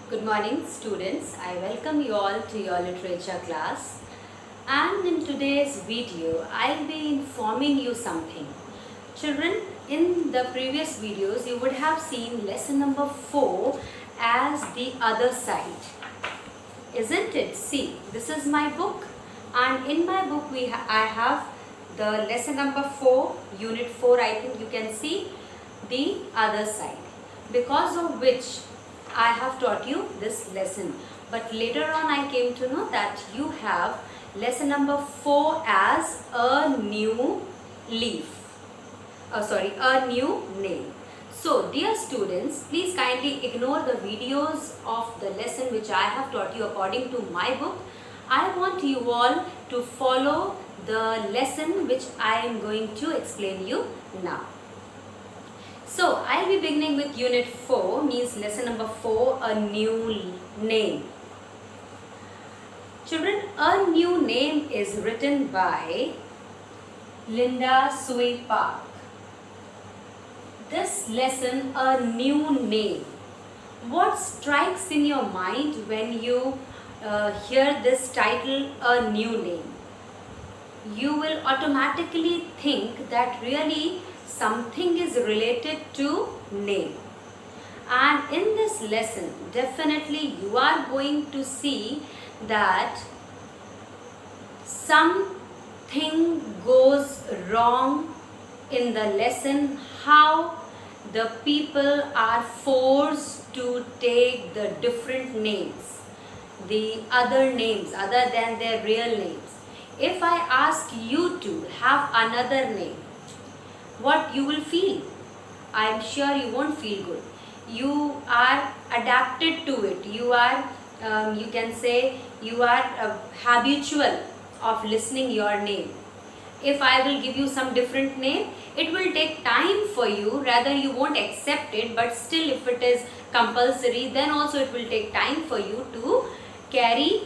Good morning students. I welcome you all to your literature class, and in today's video I'll be informing you something. Children, in the previous videos you would have seen lesson number 4 as the other side. Isn't it? See, this is my book, and in my book I have the lesson number 4, unit 4. I think you can see the other side, because of which I have taught you this lesson. But later on I came to know that you have lesson number 4 as a new leaf. A new name. So dear students, please kindly ignore the videos of the lesson which I have taught you according to my book. I want you all to follow the lesson which I am going to explain you now. So I'll be beginning with unit 4, means lesson number 4, a new name. Children, a new name is written by Linda Sui Park. This lesson, a new name. What strikes in your mind when you hear this title, a new name? You will automatically think that really something is related to name. And in this lesson, definitely you are going to see that something goes wrong in the lesson, how the people are forced to take the different names, the other names other than their real names. If I ask you to have another name, what you will feel? I am sure you won't feel good. You are adapted to it. You are, you can say, you are habitual of listening your name. If I will give you some different name, it will take time for you. Rather, you won't accept it. But still, if it is compulsory, then also it will take time for you to carry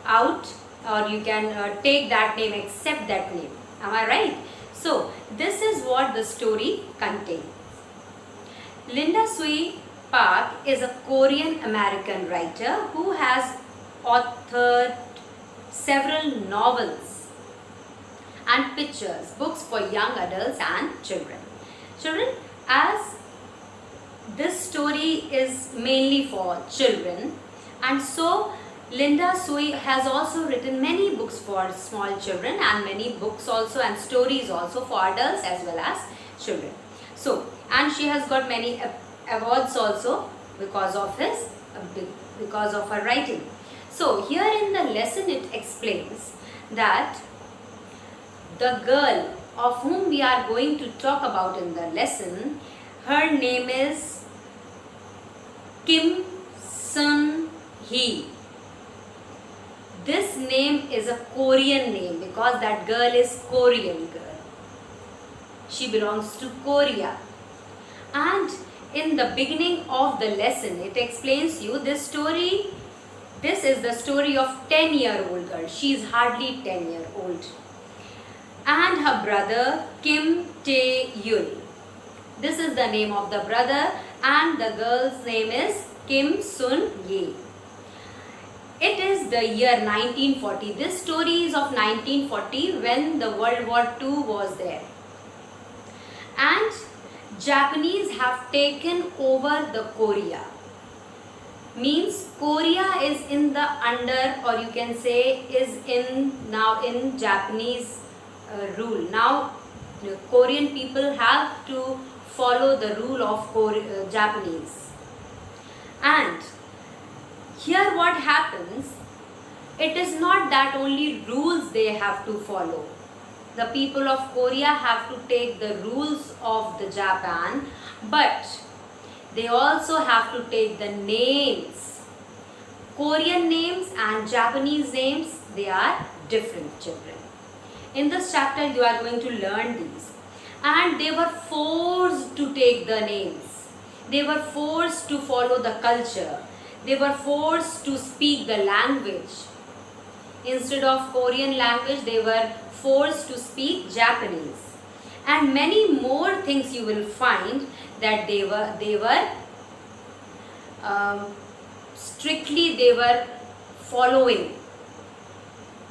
out, or you can take that name, accept that name. Am I right? So, this is what the story contains. Linda Sui Park is a Korean American writer who has authored several novels and pictures, books for young adults and children. Children, as this story is mainly for children, and so Linda Sui has also written many books for small children and many books also and stories also for adults as well as children. So, and she has got many awards also because of her writing. So, here in the lesson it explains that the girl of whom we are going to talk about in the lesson, her name is Kim Sun Hee. This name is a Korean name because that girl is Korean girl. She belongs to Korea. And in the beginning of the lesson, it explains you this story. This is the story of 10-year-old girl. She is hardly 10-year-old. And her brother Kim Tae-yul. This is the name of the brother, and the girl's name is Kim Sun-ye. It is the year 1940. This story is of 1940 when the World War II was there. And Japanese have taken over the Korea. Means Korea is in the under, or you can say is now in Japanese rule. Now the Korean people have to follow the rule of Japanese. And here what happens, it is not that only rules they have to follow. The people of Korea have to take the rules of the Japan, but they also have to take the names. Korean names and Japanese names, they are different, children. In this chapter you are going to learn these. And they were forced to take the names. They were forced to follow the culture. They were forced to speak the language. Instead of Korean language, they were forced to speak Japanese. And many more things you will find that they were strictly they were following.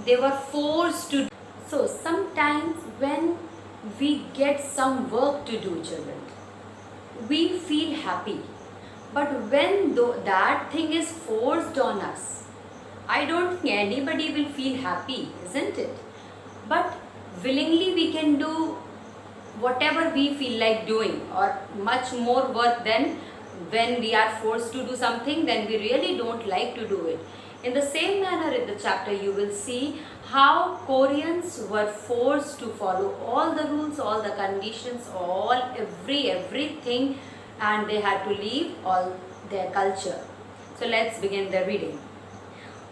They were forced to. So sometimes when we get some work to do, children, we feel happy. But when that thing is forced on us, I don't think anybody will feel happy, isn't it? But willingly we can do whatever we feel like doing, or much more work than when we are forced to do something, then we really don't like to do it. In the same manner, in the chapter you will see how Koreans were forced to follow all the rules, all the conditions, everything, and they had to leave all their culture. So let's begin the reading.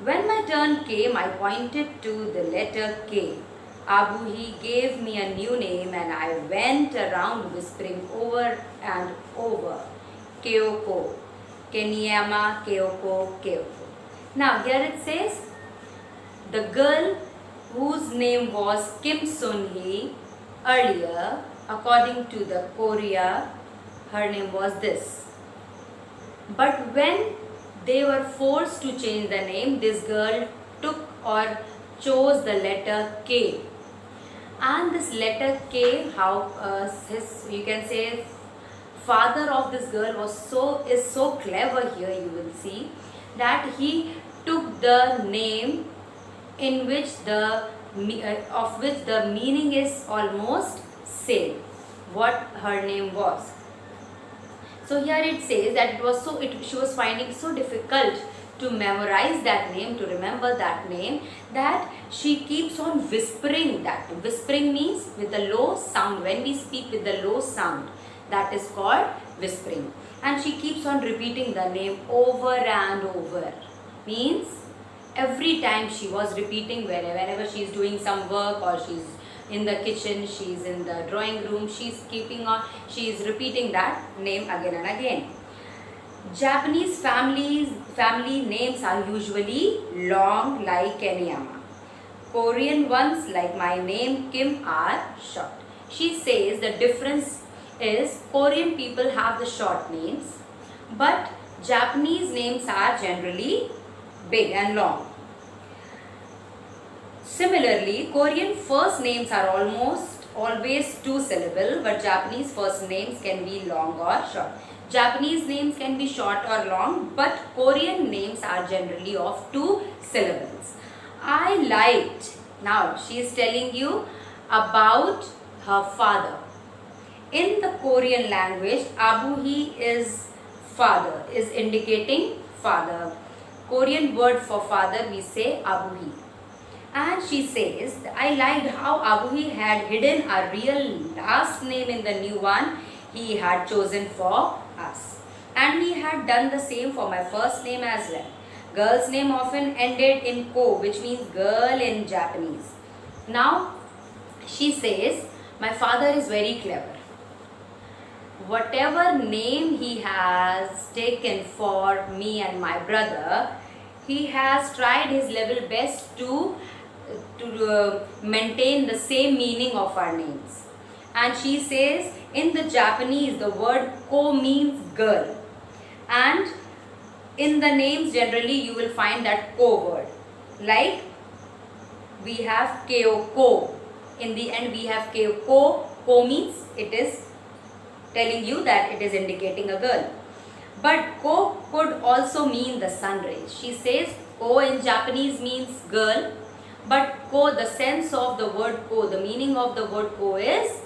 When my turn came, I pointed to the letter K. Abuhi gave me a new name and I went around whispering over and over, Keoko, Keniyama, Keoko, Keoko. Now here it says, the girl whose name was Kim Sun-hee earlier, according to the Korea, her name was this. But when they were forced to change the name, this girl took or chose the letter K. And this letter K, you can say, father of this girl is so clever here, you will see, that he took the name in which the meaning is almost same, what her name was. So here it says that she was finding so difficult to memorize that name, to remember that name, that she keeps on whispering that. Whispering means with a low sound. When we speak with the low sound, that is called whispering. And she keeps on repeating the name over and over. Means every time she was repeating, whenever she is doing some work, or she's in the kitchen, she's in the drawing room, she is repeating that name again and again. Japanese family names are usually long, like Keniyama. Korean ones, like my name Kim, are short. She says the difference is Korean people have the short names, but Japanese names are generally big and long. Similarly, Korean first names are almost always 2-syllable, but Japanese first names can be long or short. Japanese names can be short or long, but Korean names are generally of 2 syllables. I liked. Now she is telling you about her father. In the Korean language, Abuhi is father, is indicating father. Korean word for father we say Abuhi. And she says, I liked how Abuhi had hidden a real last name in the new one he had chosen for us. And he had done the same for my first name as well. Girl's name often ended in ko, which means girl in Japanese. Now, she says, my father is very clever. Whatever name he has taken for me and my brother, he has tried his level best to maintain the same meaning of our names. And she says, in the Japanese, the word ko means girl. And in the names generally, you will find that ko word. Like, we have Keoko. In the end, we have Keoko. Ko means it is telling you that it is indicating a girl. But ko could also mean the sun rays. She says ko in Japanese means girl. But ko, the sense of the word ko, the meaning of the word ko is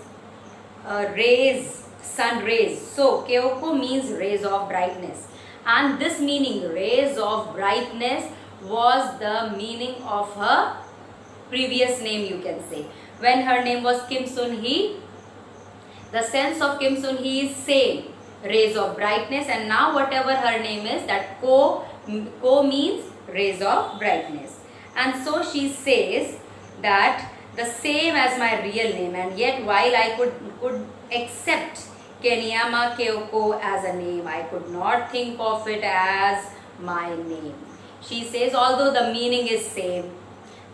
rays, sun rays. So, Keoko means rays of brightness. And this meaning, rays of brightness, was the meaning of her previous name, you can say. When her name was Kim Sun-hee, the sense of Kim Sun-hee is same, rays of brightness. And now whatever her name is, that ko means rays of brightness. And so she says that the same as my real name, and yet while I could accept Keniyama Keoko as a name, I could not think of it as my name. She says, although the meaning is same,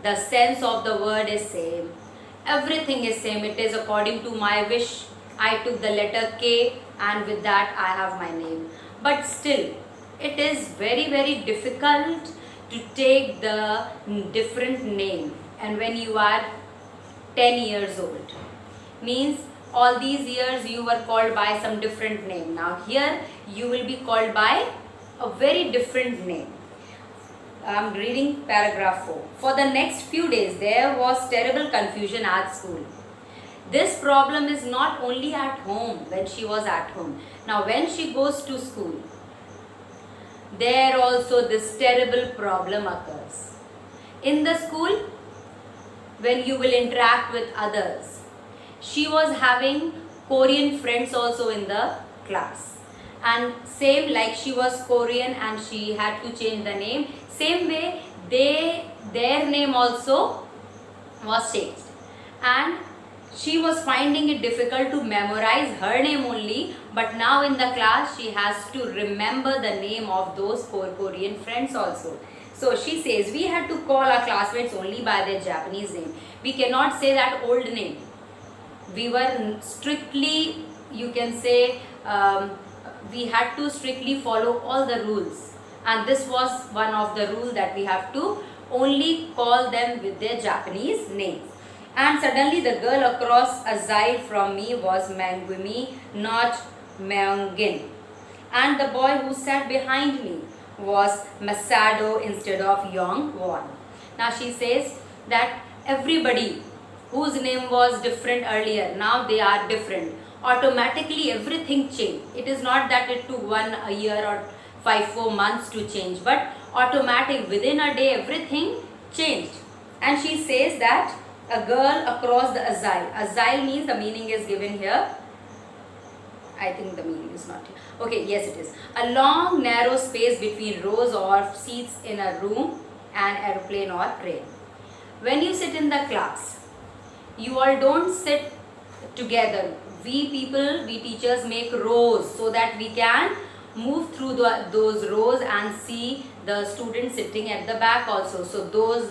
the sense of the word is same, everything is same, it is according to my wish, I took the letter K, and with that I have my name. But still, it is very, very difficult to take the different name. And when you are 10 years old, means all these years you were called by some different name. Now here you will be called by a very different name. I'm reading paragraph 4. For the next few days there was terrible confusion at school. This problem is not only at home, when she was at home. Now when she goes to school, there also this terrible problem occurs. In the school, when you will interact with others, she was having Korean friends also in the class. And same like she was Korean and she had to change the name, same way their name also was changed. And she was finding it difficult to memorize her name only, but now in the class she has to remember the name of those four Korean friends also. So she says, we had to call our classmates only by their Japanese name. We cannot say that old name. We were strictly, you can say, we had to strictly follow all the rules. And this was one of the rules, that we have to only call them with their Japanese names. And suddenly the girl across a side from me was Mangumi, not Myungin. And the boy who sat behind me was Masado instead of Yongwon. Now she says that everybody whose name was different earlier, now they are different. Automatically everything changed. It is not that it took a year or 5-4 months to change, but automatic, within a day everything changed. And she says that a girl across the azile. Azile means, the meaning is given here. I think the meaning is not here. Okay, yes it is. A long narrow space between rows or seats in a room, an aeroplane or train. When you sit in the class, you all don't sit together. We teachers make rows so that we can move through those rows and see the students sitting at the back also. So those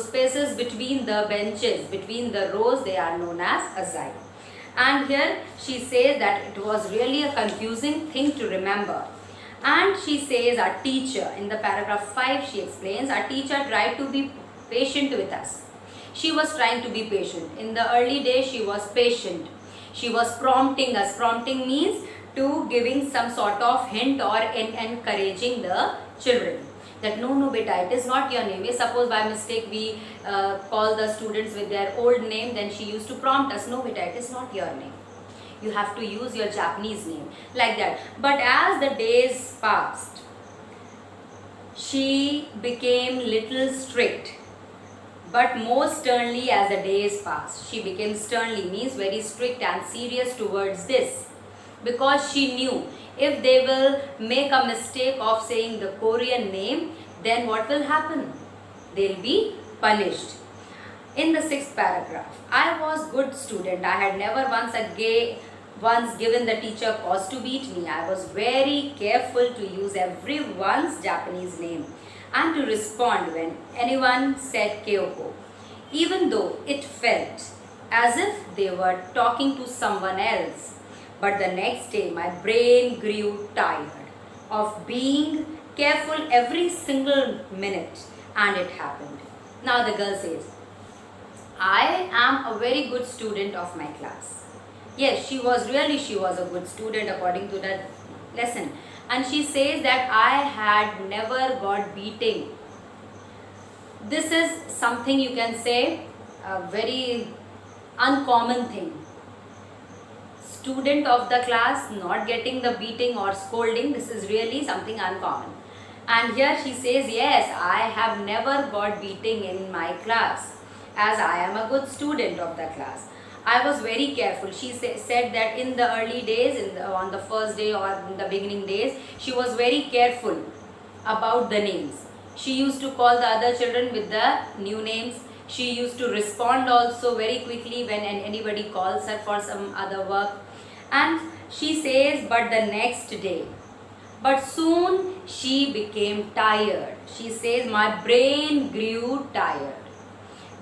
spaces between the benches, between the rows, they are known as azile. And here she says that it was really a confusing thing to remember. And she says our teacher, in the paragraph 5 she explains, our teacher tried to be patient with us. She was trying to be patient. In the early days she was patient. She was prompting us. Prompting means to giving some sort of hint or encouraging the children. That no beta, it is not your name. If suppose by mistake we call the students with their old name, then she used to prompt us, no beta, it is not your name. You have to use your Japanese name, like that. But as the days passed, she became little strict, but more sternly as the days passed. She became sternly, means very strict and serious towards this, because she knew if they will make a mistake of saying the Korean name, then what will happen? They'll be punished. In the 6th paragraph, I was good student. I had never once given the teacher cause to beat me. I was very careful to use everyone's Japanese name and to respond when anyone said Kyoko, even though it felt as if they were talking to someone else. But the next day my brain grew tired of being careful every single minute, and it happened. Now the girl says, I am a very good student of my class. Yes, she was a good student according to the lesson. And she says that I had never got beating. This is something, you can say, a very uncommon thing. Student of the class not getting the beating or scolding, this is really something uncommon. And here she says, yes, I have never got beating in my class, as I am a good student of the class. I was very careful. She said that in the early days, on the first day or in the beginning days, she was very careful about the names. She used to call the other children with the new names. She used to respond also very quickly when anybody calls her for some other work. And she says, but the next day, but soon she became tired. She says, my brain grew tired.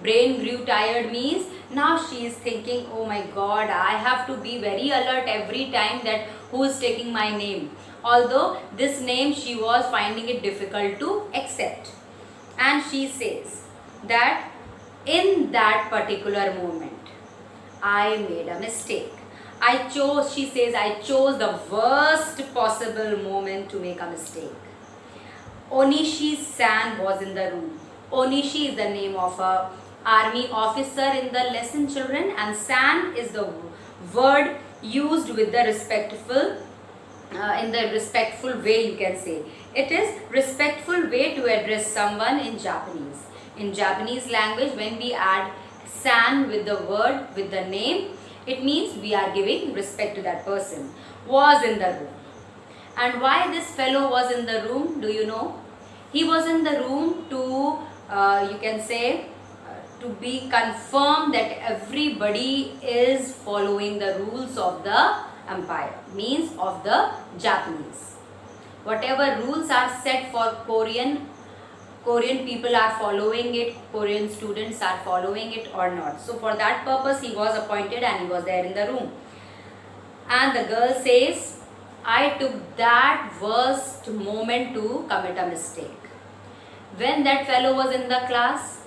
brain grew tired means now she is thinking, oh my god, I have to be very alert every time that who is taking my name. Although this name she was finding it difficult to accept. And she says that in that particular moment, I made a mistake. She says, I chose the worst possible moment to make a mistake. Onishi San was in the room. Onishi is the name of a army officer in the lesson, children, and San is the word used with the respectful, in the respectful way, you can say. It is respectful way to address someone in Japanese. In Japanese language, when we add San with the word, with the name, it means we are giving respect to that person. Was in the room. And why this fellow was in the room, do you know? He was in the room to, you can say, to be confirmed that everybody is following the rules of the empire, means of the Japanese. Whatever rules are set for Korean people are following it, Korean students are following it or not. So for that purpose he was appointed and he was there in the room. And the girl says, I took that worst moment to commit a mistake. When that fellow was in the class,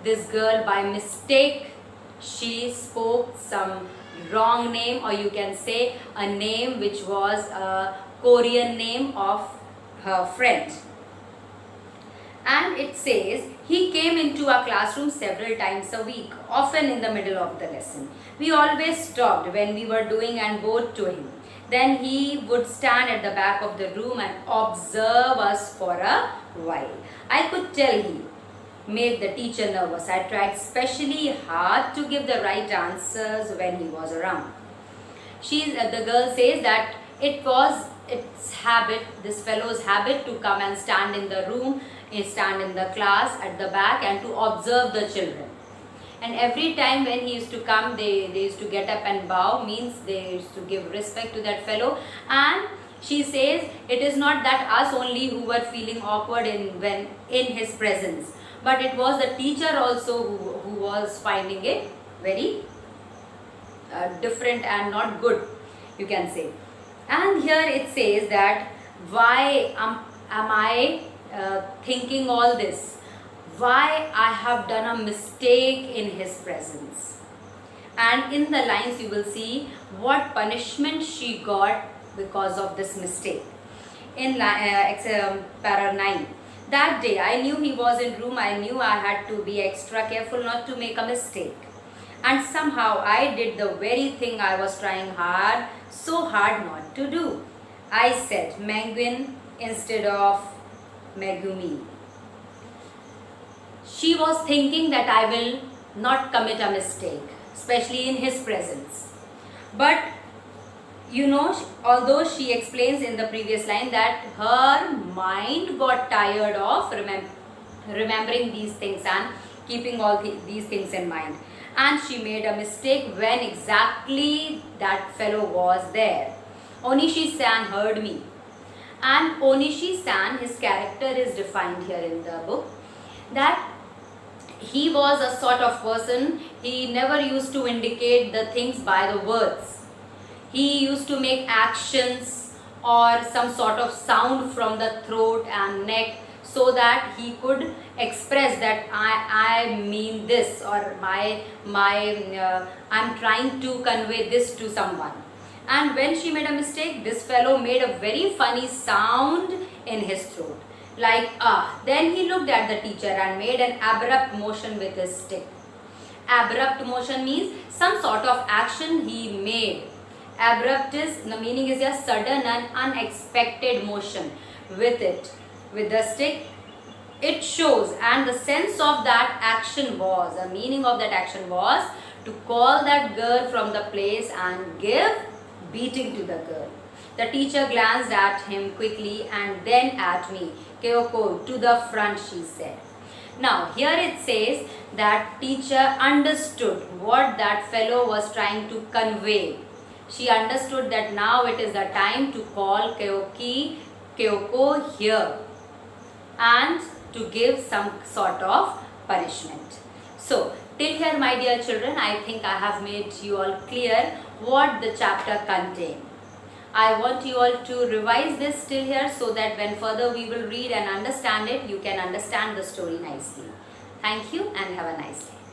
this girl by mistake, she spoke some wrong name, or you can say a name which was a Korean name of her friend. And it says, he came into our classroom several times a week, often in the middle of the lesson. We always stopped when we were doing and bowed to him. Then he would stand at the back of the room and observe us for a while. I could tell he made the teacher nervous. I tried specially hard to give the right answers when he was around. The girl says that it was its habit, this fellow's habit, to come and stand in the room, stand in the class at the back and to observe the children. And every time when he used to come, they used to get up and bow, means they used to give respect to that fellow. And she says it is not that us only who were feeling awkward in his presence, but it was the teacher also who was finding it very different and not good, you can say. And here it says that why am I thinking all this? Why I have done a mistake in his presence. And in the lines you will see what punishment she got because of this mistake. In para 9. That day I knew he was in room. I knew I had to be extra careful not to make a mistake. And somehow I did the very thing I was trying so hard not to do. I said Menguin instead of Megumi. She was thinking that I will not commit a mistake, especially in his presence. But you know, although she explains in the previous line that her mind got tired of remembering these things and keeping all these things in mind. And she made a mistake when exactly that fellow was there. Onishi-san heard me. And Onishi-san, his character is defined here in the book, that he was a sort of person, he never used to indicate the things by the words. He used to make actions or some sort of sound from the throat and neck so that he could express that I mean this, or I'm trying to convey this to someone. And when she made a mistake, this fellow made a very funny sound in his throat, like ah. Then he looked at the teacher and made an abrupt motion with his stick. Abrupt motion means some sort of action he made. Abrupt is, the meaning is a sudden and unexpected motion with it. With the stick, it shows, and the sense of that action was, the meaning of that action was to call that girl from the place and give beating to the girl. The teacher glanced at him quickly and then at me. Kyoko, to the front, she said. Now here it says that teacher understood what that fellow was trying to convey. She understood that now it is the time to call Kyoko here and to give some sort of punishment. So, till here, my dear children, I think I have made you all clear what the chapter contains. I want you all to revise this till here so that when further we will read and understand it, you can understand the story nicely. Thank you and have a nice day.